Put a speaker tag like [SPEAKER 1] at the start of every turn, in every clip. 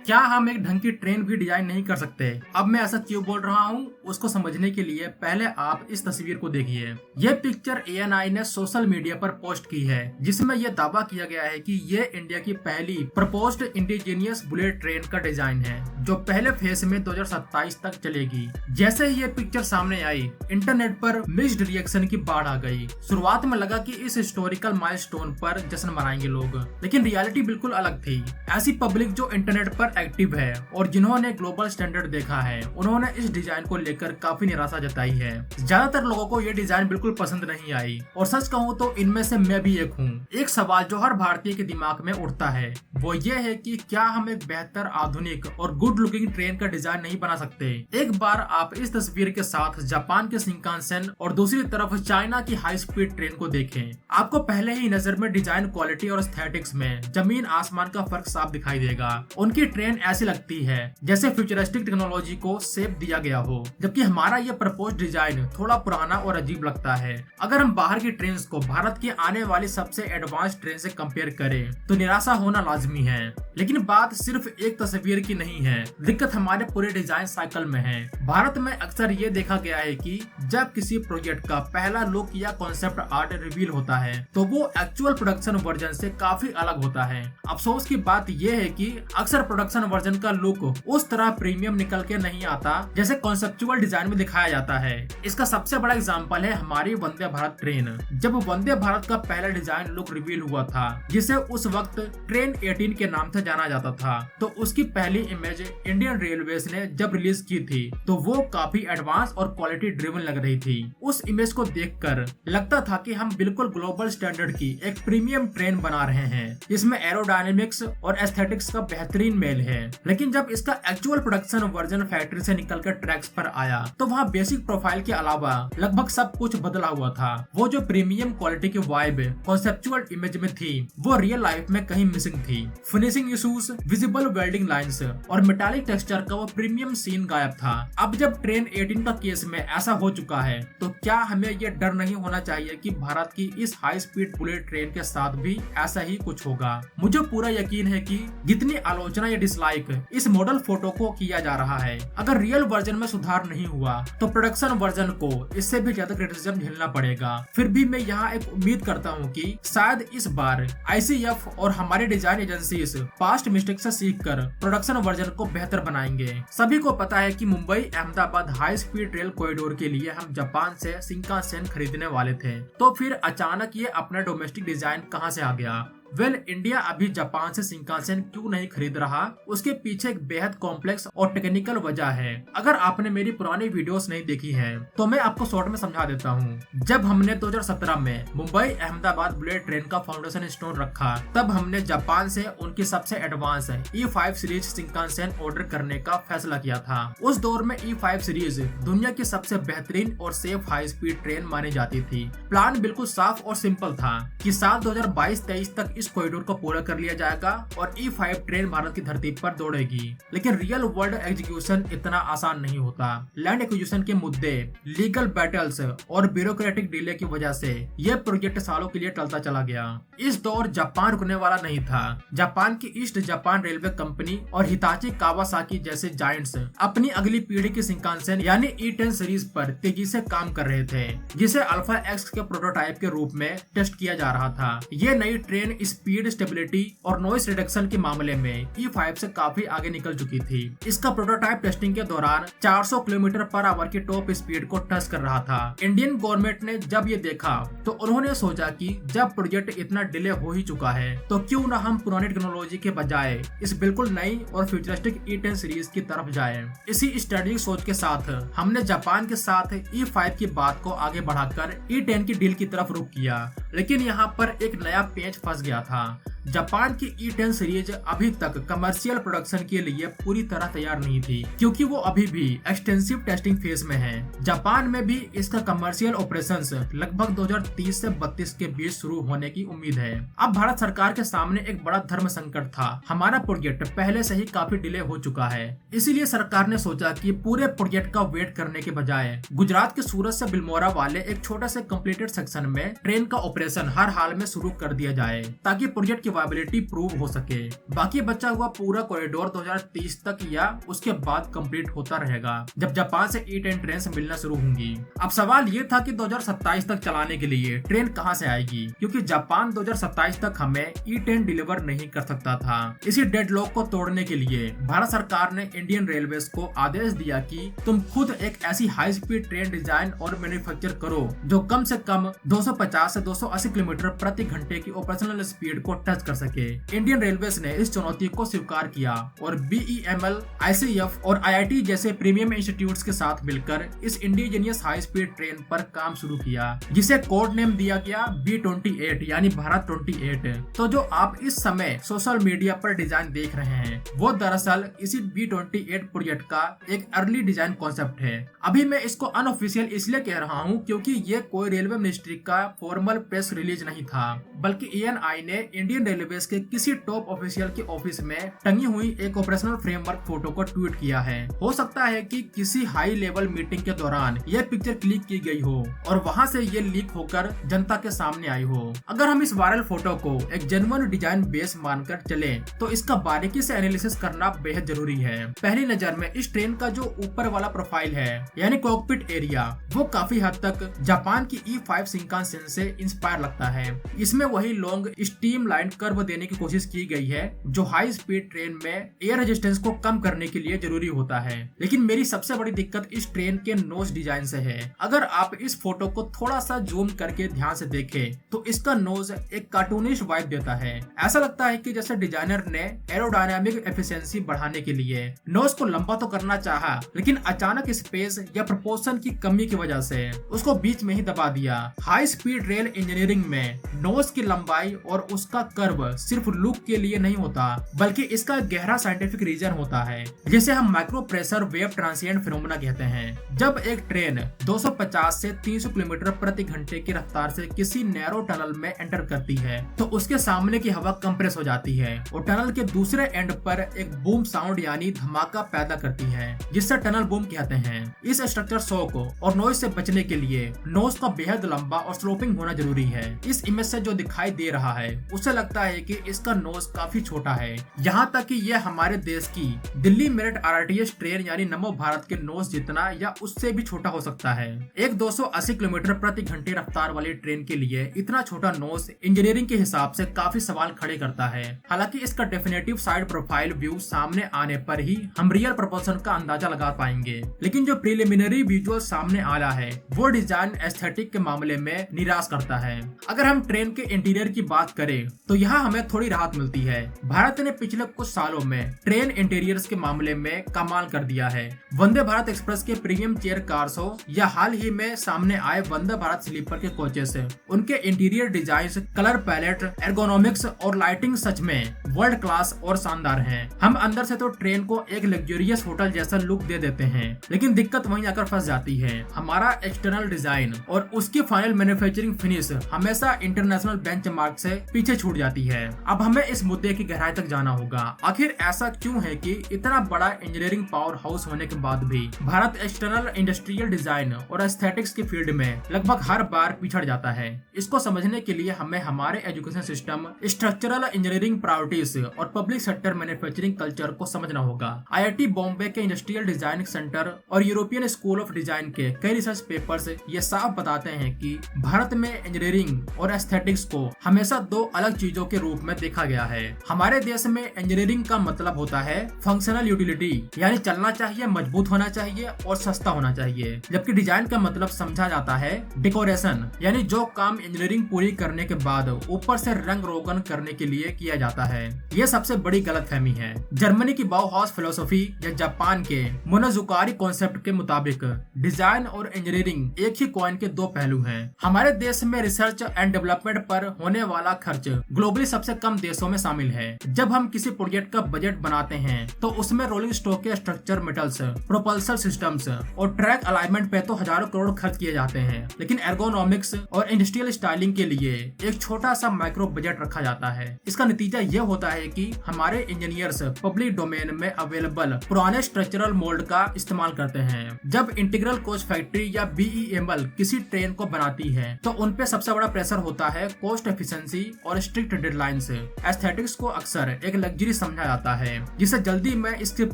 [SPEAKER 1] क्या हम एक ढंग की ट्रेन भी डिजाइन नहीं कर सकते? अब मैं ऐसा क्यों बोल रहा हूँ उसको समझने के लिए पहले आप इस तस्वीर को देखिए। यह पिक्चर ANI ने सोशल मीडिया पर पोस्ट की है, जिसमें यह दावा किया गया है कि यह इंडिया की पहली प्रपोज्ड इंडिजीनियस बुलेट ट्रेन का डिजाइन है, जो पहले फेज में 2027 तक चलेगी। जैसे ही यह पिक्चर सामने आई, इंटरनेट पर मिक्स्ड रिएक्शन की बाढ़ आ गई। शुरुआत में लगा कि इस हिस्टोरिकल माइलस्टोन पर जश्न मनाएंगे लोग, लेकिन रियलिटी बिल्कुल अलग थी। ऐसी पब्लिक जो इंटरनेट पर एक्टिव है और जिन्होंने ग्लोबल स्टैंडर्ड देखा है, उन्होंने इस डिजाइन को लेकर काफी निराशा जताई है। ज्यादातर लोगों को ये डिजाइन बिल्कुल पसंद नहीं आई, और सच कहूँ तो इनमें से मैं भी एक हूँ। एक सवाल जो हर भारतीय के दिमाग में उठता है वो ये है कि क्या हम एक बेहतर, आधुनिक और गुड लुकिंग ट्रेन का डिजाइन नहीं बना सकते? एक बार आप इस तस्वीर के साथ जापान के शिंकानसेन और दूसरी तरफ चाइना की हाई स्पीड ट्रेन को देखें। आपको पहले ही नजर में डिजाइन क्वालिटी और एस्थेटिक्स में जमीन आसमान का फर्क साफ दिखाई देगा। उनकी ट्रेन ऐसी लगती है जैसे फ्यूचरिस्टिक टेक्नोलॉजी को शेप दिया गया हो, जबकि हमारा ये प्रपोज डिजाइन थोड़ा पुराना और अजीब लगता है। अगर हम बाहर की ट्रेन को भारत की आने वाली सबसे एडवांस ट्रेन से कंपेयर करें तो निराशा होना लाजमी है। लेकिन बात सिर्फ एक तस्वीर की नहीं है, दिक्कत हमारे पूरे डिजाइन साइकिल में है। भारत में अक्सर ये देखा गया है कि जब किसी प्रोजेक्ट का पहला लुक या कॉन्सेप्ट आर्ट रिवील होता है तो वो एक्चुअल प्रोडक्शन वर्जन से काफी अलग होता है। अफसोस की बात यह है कि अक्सर प्रोडक्शन वर्जन का लुक उस तरह प्रीमियम निकल के नहीं आता जैसे कॉन्सेप्चुअल डिजाइन में दिखाया जाता है। इसका सबसे बड़ा एग्जांपल है हमारी वंदे भारत ट्रेन। जब वंदे भारत का पहला डिजाइन लुक रिवील हुआ था, जिसे उस वक्त ट्रेन 18 के नाम से जाना जाता था, तो उसकी पहली इमेज इंडियन रेलवेज ने जब रिलीज की थी तो वो काफी एडवांस और क्वालिटी ड्रिवन लग रही थी। उस इमेज को देखकर लगता था कि हम बिल्कुल ग्लोबल स्टैंडर्ड की एक प्रीमियम ट्रेन बना रहे हैं, जिसमें एरोडायनेमिक्स और एस्थेटिक्स का बेहतरीन मेल है। लेकिन जब इसका एक्चुअल प्रोडक्शन वर्जन फैक्ट्री से निकलकर ट्रैक्स पर आया तो वहाँ बेसिक प्रोफाइल के अलावा लगभग सब कुछ बदला हुआ था। वो जो प्रीमियम क्वालिटी की वाइब कॉन्सेप्चुअल इमेज में थी, वो रियल लाइफ में कहीं मिसिंग थी। Finishing issues, visible welding lines और मेटालिक टेक्सचर का वो प्रीमियम सीन गायब था। अब जब ट्रेन 18 का केस में ऐसा हो चुका है तो क्या हमें ये डर नहीं होना चाहिए कि भारत की इस हाई स्पीड बुलेट ट्रेन के साथ भी ऐसा ही कुछ होगा? मुझे पूरा यकीन है कि जितनी आलोचना या डिसलाइक इस मॉडल फोटो को किया जा रहा है, अगर रियल वर्जन में सुधार नहीं हुआ तो प्रोडक्शन वर्जन को इससे भी ज्यादा क्रिटिसिज्म झेलना पड़ेगा। फिर भी मैं यहाँ एक उम्मीद करता हूँ कि शायद इस बार ICF और हमारी डिजाइन एजेंसीज पास्ट मिस्टेक से सीखकर प्रोडक्शन वर्जन को बेहतर बनाएंगे। सभी को पता है कि Mumbai Ahmedabad high speed rail corridor के लिए हम जापान से शिंकानसेन खरीदने वाले थे, तो फिर अचानक ये अपना डोमेस्टिक डिजाइन कहाँ से आ गया? इंडिया अभी जापान से शिंकानसेन क्यों नहीं खरीद रहा, उसके पीछे एक बेहद कॉम्प्लेक्स और टेक्निकल वजह है। अगर आपने मेरी पुरानी वीडियोस नहीं देखी हैं, तो मैं आपको शॉर्ट में समझा देता हूँ। जब हमने 2017 में मुंबई अहमदाबाद बुलेट ट्रेन का फाउंडेशन स्टोन रखा, तब हमने जापान से उनकी सबसे advance E5 series Shinkansen order करने का फैसला किया था। उस दौर में E5 सीरीज दुनिया की सबसे बेहतरीन और सेफ हाई स्पीड ट्रेन मानी जाती थी। प्लान बिल्कुल साफ और सिंपल था कि साल 2022-23 तक इस कॉरिडोर को पूरा कर लिया जाएगा और E5 ट्रेन भारत की धरती पर दौड़ेगी। लेकिन रियल वर्ल्ड एग्जीक्यूशन इतना आसान नहीं होता। लैंड एक्विजिशन के मुद्दे, लीगल बैटल्स और ब्यूरोक्रेटिक डिले की वजह से यह प्रोजेक्ट सालों के लिए टलता चला गया। इस दौर जापान रुकने वाला नहीं था। जापान की ईस्ट जापान रेलवे कंपनी और हिताची कावासाकी जैसे जायंट्स अपनी अगली पीढ़ी की शिंकानसेन यानी E10 सीरीज पर तेजी से काम कर रहे थे, जिसे अल्फा एक्स के प्रोटोटाइप के रूप में टेस्ट किया जा रहा था। ये नई ट्रेन स्पीड, स्टेबिलिटी और नॉइस रिडक्शन के मामले में E5 से काफी आगे निकल चुकी थी। इसका प्रोटोटाइप टेस्टिंग के दौरान 400 किलोमीटर पर आवर की टॉप स्पीड को टच कर रहा था। इंडियन गवर्नमेंट ने जब ये देखा तो उन्होंने सोचा कि जब प्रोजेक्ट इतना डिले हो ही चुका है तो क्यों न हम पुरानी टेक्नोलॉजी के बजाय इस बिल्कुल नई और फ्यूचरिस्टिक E10 सीरीज की तरफ जाएं। इसी स्ट्रेटेजिक सोच के साथ हमने जापान के साथ E5 की बात को आगे बढ़ाकर E10 की डील की तरफ रुख किया। लेकिन यहाँ पर एक नया पेच फंस गया था। जापान की E10 सीरीज अभी तक कमर्शियल प्रोडक्शन के लिए पूरी तरह तैयार नहीं थी, क्योंकि वो अभी भी एक्सटेंसिव टेस्टिंग फेज में है। जापान में भी इसका कमर्शियल ऑपरेशंस लगभग 2030 से 32 के बीच शुरू होने की उम्मीद है। अब भारत सरकार के सामने एक बड़ा धर्म संकट था। हमारा प्रोजेक्ट पहले से ही काफी डिले हो चुका है, इसीलिए सरकार ने सोचा कि पूरे प्रोजेक्ट का वेट करने के बजाय गुजरात के सूरत से बिलमोरा वाले एक छोटे से कंप्लीटेड सेक्शन में ट्रेन का ऑपरेशन हर हाल में शुरू कर दिया जाए, ताकि प्रोजेक्ट की वायबिलिटी प्रूव हो सके। बाकी बचा हुआ पूरा कॉरिडोर 2030 तक या उसके बाद कंप्लीट होता रहेगा, जब जापान से E10 ट्रेन मिलना शुरू होंगी। अब सवाल ये था कि 2027 तक चलाने के लिए ट्रेन कहां से आएगी, क्योंकि जापान 2027 तक हमें E10 डिलीवर नहीं कर सकता था। इसी डेडलॉक को तोड़ने के लिए भारत सरकार ने इंडियन रेलवेज को आदेश दिया कि तुम खुद एक ऐसी हाई स्पीड ट्रेन डिजाइन और मैन्युफैक्चर करो जो कम से कम 250 से 280 किलोमीटर प्रति घंटे की ऑपरेशनल स्पीड को टच कर सके। इंडियन रेलवेज ने इस चुनौती को स्वीकार किया और BEML, ICF और IIT जैसे प्रीमियम इंस्टीट्यूट्स के साथ मिलकर इस इंडिजीनियस हाई स्पीड ट्रेन पर काम शुरू किया, जिसे कोड नेम दिया गया B28 यानी भारत 28। तो जो आप इस समय सोशल मीडिया पर डिजाइन देख रहे हैं वो दरअसल इसी B28 प्रोजेक्ट का एक अर्ली डिजाइन कॉन्सेप्ट है। अभी मैं इसको अनऑफिशियल इसलिए कह रहा हूँ क्योंकि ये कोई रेलवे मिनिस्ट्री का फॉर्मल प्रेस रिलीज नहीं था, बल्कि ENI ने इंडियन रेलवेज के किसी टॉप ऑफिशियल के ऑफिस में टंगी हुई एक ऑपरेशनल फ्रेमवर्क फोटो को ट्वीट किया है। हो सकता है कि किसी हाई लेवल मीटिंग के दौरान यह पिक्चर क्लिक की गई हो और वहां से ये लीक होकर जनता के सामने आई हो। अगर हम इस वायरल फोटो को एक जेन्युइन डिजाइन बेस मानकर चले तो इसका बारीकी से एनालिसिस करना बेहद जरूरी है। पहली नजर में इस ट्रेन का जो ऊपर वाला प्रोफाइल है यानी कॉकपिट एरिया, वो काफी हद तक जापान की E5 शिंकानसेन से इंस्पायर लगता है। इसमें वही लॉन्ग स्टीम लाइन कर्व देने की कोशिश की गई है जो हाई स्पीड ट्रेन में एयर रेजिस्टेंस को कम करने के लिए जरूरी होता है। लेकिन मेरी सबसे बड़ी दिक्कत इस ट्रेन के नोज डिजाइन से है। अगर आप इस फोटो को थोड़ा सा जूम करके ध्यान से देखें तो इसका नोज एक कार्टूनिश वाइब देता है। ऐसा लगता है कि जैसे डिजाइनर ने एरोडायनामिक एफिशिएंसी बढ़ाने के लिए नोज को लंबा तो करना चाहा, लेकिन अचानक स्पेस या प्रोपोर्शन की कमी की वजह से उसको बीच में ही दबा दिया। हाई स्पीड रेल इंजीनियरिंग में नोज की लंबाई और उसका कर्व सिर्फ लुक के लिए नहीं होता, बल्कि इसका गहरा साइंटिफिक रीजन होता है, जिसे हम micro pressure wave transient phenomena कहते हैं। जब एक ट्रेन 250 से 300 किलोमीटर प्रति घंटे की रफ्तार से किसी नैरो टनल में एंटर करती है तो उसके सामने की हवा कंप्रेस हो जाती है और टनल के दूसरे एंड पर एक बूम साउंड यानी धमाका पैदा करती है, जिससे टनल बूम कहते हैं। इस स्ट्रक्चर शॉक और नॉइज से बचने के लिए नोज का बेहद लंबा और स्लोपिंग होना जरूरी है। इस इमेज से जो दिखाई दे रहा है उससे लगता है कि इसका नोज काफी छोटा है, यहाँ तक कि यह हमारे देश की दिल्ली मेरठ RRTS ट्रेन यानी नमो भारत के नोज जितना या उससे भी छोटा हो सकता है। एक 280 किलोमीटर प्रति घंटे रफ्तार वाली ट्रेन के लिए इतना छोटा नोज इंजीनियरिंग के हिसाब से काफी सवाल खड़े करता है। हालांकि इसका डेफिनेटिव साइड प्रोफाइल व्यू सामने आने पर ही हम रियल प्रोपोर्शन का अंदाजा लगा पाएंगे, लेकिन जो प्रिलिमिनरी विजुअल सामने आया है वो डिजाइन एस्थेटिक के मामले में निराश करता है। अगर हम ट्रेन के इंटीरियर की बात करें तो यहाँ हमें थोड़ी राहत मिलती है। भारत ने पिछले कुछ सालों में ट्रेन इंटीरियर्स के मामले में कमाल कर दिया है। वंदे भारत एक्सप्रेस के प्रीमियम चेयर कार्स हो या हाल ही में सामने आए वंदे भारत स्लीपर के कोचेस, उनके interior design, colour palette, ergonomics और लाइटिंग सच में वर्ल्ड क्लास और शानदार हैं। हम अंदर से तो ट्रेन को एक लग्जरियस होटल जैसा लुक दे देते हैं, लेकिन दिक्कत वहीं आकर फंस जाती है। हमारा एक्सटर्नल डिजाइन और उसकी फाइनल मैन्युफैक्चरिंग फिनिश हमेशा इंटरनेशनल बेंचमार्क से पीछे छूट जाती है। अब हमें इस मुद्दे की गहराई तक जाना होगा। आखिर ऐसा क्यों है कि इतना बड़ा इंजीनियरिंग पावर हाउस होने के बाद भी भारत एक्सटर्नल इंडस्ट्रियल डिजाइन और एस्थेटिक्स की फील्ड में लगभग हर बार पिछड़ जाता है? इसको समझने के लिए हमें हमारे education system, structural engineering priorities और पब्लिक सेक्टर मैन्युफैक्चरिंग कल्चर को समझना होगा। IIT बॉम्बे के इंडस्ट्रियल डिजाइन सेंटर और यूरोपियन स्कूल ऑफ डिजाइन के कई रिसर्च पेपर्स ये साफ बताते हैं कि भारत में इंजीनियरिंग और एस्थेटिक्स को हमेशा दो अलग चीजों के रूप में देखा गया है। हमारे देश में इंजीनियरिंग का मतलब होता है फंक्शनल यूटिलिटी, यानी चलना चाहिए, मजबूत होना चाहिए और सस्ता होना चाहिए, जबकि डिजाइन का मतलब समझा जाता है डेकोरेशन, यानी जो काम इंजीनियरिंग पूरी करने के बाद ऊपर से रंग रोगन करने के लिए किया जाता है। यह सबसे बड़ी गलतफहमी है। जर्मनी की बाउहाउस फिलोसफी या जापान के मोनोजुकारी कॉन्सेप्ट के मुताबिक डिजाइन और इंजीनियरिंग एक ही कॉइन के दो पहलू हैं। हमारे देश में रिसर्च एंड डेवलपमेंट पर होने वाला खर्च ग्लोबली सबसे कम देशों में शामिल है। जब हम किसी प्रोजेक्ट का बजट बनाते हैं तो उसमें रोलिंग स्टॉक के स्ट्रक्चर, मेटल्स, प्रोपल्सर सिस्टम्स और ट्रैक अलाइनमेंट पे तो हजारों करोड़ खर्च किए जाते हैं, लेकिन एर्गोनॉमिक्स और इंडस्ट्रियल स्टाइलिंग के लिए एक छोटा सा माइक्रो बजट रखा जाता है। इसका नतीजा यह होता है कि हमारे इंजीनियर्स पब्लिक डोमेन में अवेलेबल पुराने स्ट्रक्चरल मोल्ड का इस्तेमाल करते हैं। जब इंटीग्रल कोच फैक्ट्री या BEML किसी ट्रेन को बनाती है तो उन पे सबसे बड़ा प्रेशर होता है कॉस्ट एफिशिएंसी और स्ट्रिक्ट डेडलाइंस एस्थेटिक्स को अक्सर एक लग्जरी समझा जाता है जिसे जल्दी में स्किप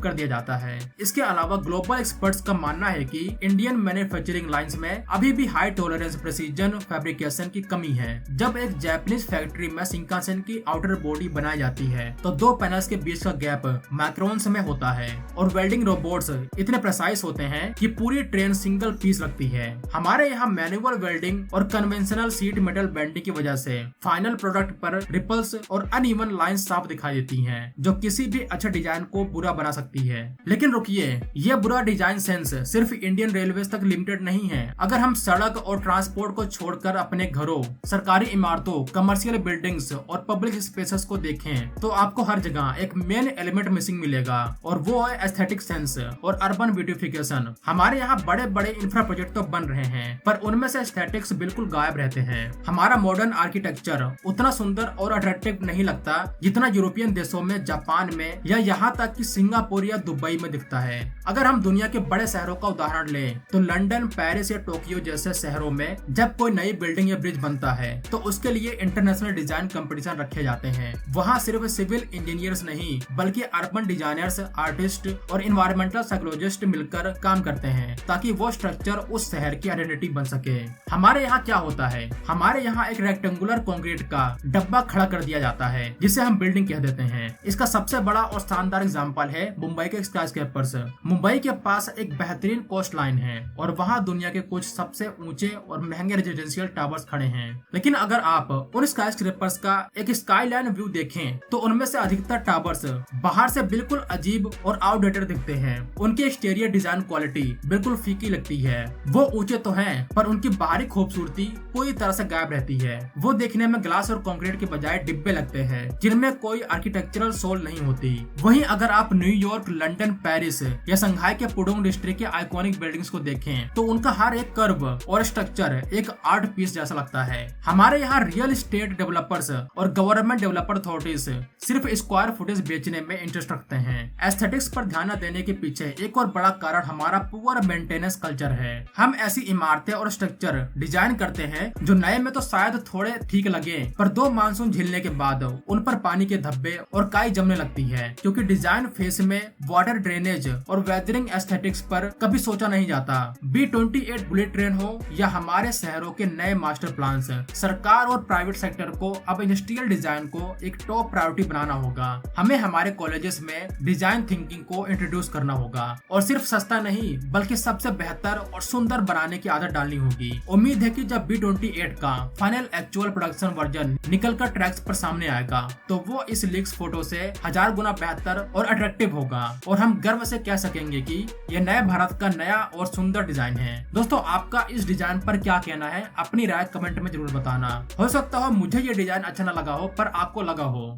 [SPEAKER 1] कर दिया जाता है। इसके अलावा ग्लोबल एक्सपर्ट्स का मानना है कि इंडियन मैन्युफैक्चरिंग लाइंस में अभी भी हाई टॉलरेंस प्रिसीजन फैब्रिकेशन की कमी है। जब एक जापानीज फैक्ट्री में शिंकानसेन की आउटर बॉडी बनाई जाती है तो दो पैनल्स के बीच का गैप माइक्रोन्स में होता है और वेल्डिंग रोबोट्स इतने प्रेसाइज होते हैं कि पूरी ट्रेन सिंगल पीस लगती है। हमारे यहाँ मैनुअल वेल्डिंग और कन्वेंशनल सीट मेटल बेंडिंग की वजह से फाइनल प्रोडक्ट पर रिपल्स और अनइवन लाइंस साफ दिखाई देती हैं, जो किसी भी अच्छे डिजाइन को बुरा बना सकती है। लेकिन रुकिए, यह बुरा डिजाइन सेंस सिर्फ इंडियन रेलवेज तक लिमिटेड नहीं है। अगर हम सड़क और ट्रांसपोर्ट को छोड़कर अपने घरों, सरकारी इमारतों, कमर्शियल बिल्डिंग्स और पब्लिक स्पेसेस को देखें तो आपको हर जगह एक मेन एलिमेंट मिसिंग मिलेगा और वो है एस्थेटिक सेंस और अर्बन ब्यूटिफिकेशन। हमारे यहाँ बड़े बड़े इंफ्रा प्रोजेक्ट तो बन रहे हैं पर उनमें से एस्थेटिक्स बिल्कुल गायब रहते हैं। हमारा मॉडर्न आर्किटेक्चर उतना सुंदर और अट्रैक्टिव नहीं लगता जितना यूरोपियन देशों में, जापान में या यहाँ तक कि सिंगापुर या दुबई में दिखता है। अगर हम दुनिया के बड़े शहरों का उदाहरण लें तो लंदन, पेरिस या टोक्यो जैसे शहरों में जब कोई नई बिल्डिंग या ब्रिज बनता है तो उसके लिए इंटरनेशनल डिजाइन कंपटीशन रखे जाते हैं। वहाँ सिर्फ सिविल इंजीनियर्स नहीं बल्कि अर्बन डिजाइनर्स, आर्टिस्ट और इन्वायरमेंटल साइकोलॉजिस्ट मिलकर काम करते हैं ताकि वो स्ट्रक्चर उस शहर की आइडेंटिटी बन सके। हमारे यहाँ क्या होता है, हमारे यहाँ एक रेक्टेंगुलर कंक्रीट का डब्बा खड़ा कर दिया जाता है जिसे हम बिल्डिंग कह देते हैं। इसका सबसे बड़ा और शानदार एग्जांपल है मुंबई के स्काईस्क्रैपर्स। मुंबई के पास एक बेहतरीन कोस्ट लाइन है और वहाँ दुनिया के कुछ सबसे ऊंचे और महंगे रेजिडेंशियल टावर्स खड़े हैं। लेकिन अगर आप उन स्काईस्क्रैपर्स का एक स्काईलाइन व्यू देखें तो उनमें से अधिकतर टावर्स बाहर से बिल्कुल अजीब और आउटडेटेड दिखते हैं। उनकी एक्सटीरियर डिजाइन क्वालिटी बिल्कुल फीकी लगती है। वो ऊंचे तो हैं पर उनकी बाहरी खूबसूरती पूरी तरह से गायब रहती है। वो देखने में ग्लास और कंक्रीट के बजाय डिब्बे लगते हैं जिनमें कोई आर्किटेक्चरल सोल नहीं होती। वहीं अगर आप न्यूयॉर्क, लंदन, पेरिस या संघाई के पुडोंग डिस्ट्रिक्ट के आइकॉनिक बिल्डिंग्स को देखें तो उनका हर एक कर्व और स्ट्रक्चर एक आर्ट पीस जैसा लगता है। हमारे यहाँ रियल एस्टेट डेवलपर्स और गवर्नमेंट डेवलपर अथॉरिटीज सिर्फ स्क्वायर फुटेज बेचने में इंटरेस्ट रखते हैं। एस्थेटिक्स पर ध्यान न देने के पीछे एक और बड़ा कारण हमारा पुअर मेंटेनेंस कल्चर है। हम ऐसी इमारतें और स्ट्रक्चर डिजाइन करते हैं जो नए में तो शायद थोड़े ठीक लगे पर दो मानसून झेलने के बाद उन पर पानी के धब्बे और काई जमने लगती है, क्योंकि डिजाइन फेस में वाटर ड्रेनेज और वेदरिंग एस्थेटिक्स पर कभी सोचा नहीं जाता। B28 बुलेट ट्रेन हो या हमारे शहरों के नए मास्टर प्लान, सरकार और प्राइवेट सेक्टर को अब इंडस्ट्रियल डिजाइन को एक टॉप प्रायोरिटी बनाना होगा। हमें हमारे कॉलेजेस में डिजाइन थिंकिंग को इंट्रोड्यूस करना होगा और सिर्फ सस्ता नहीं बल्कि सबसे बेहतर और सुंदर बनाने की आदत डालनी होगी। उम्मीद है कि जब B28 का फाइनल एक्चुअल प्रोडक्शन वर्जन निकलकर ट्रैक्स पर सामने आएगा तो वो इस लीक्स फोटो से 1000 गुना बेहतर और अट्रैक्टिव होगा और हम गर्व से कह सकेंगे कि यह नए भारत का नया और सुंदर डिजाइन है। दोस्तों, आपका इस डिजाइन पर क्या कहना है? अपनी राय कमेंट में जरूर बताना। हो सकता हो मुझे ये डिजाइन अच्छा न लगा हो पर आपको लगा हो।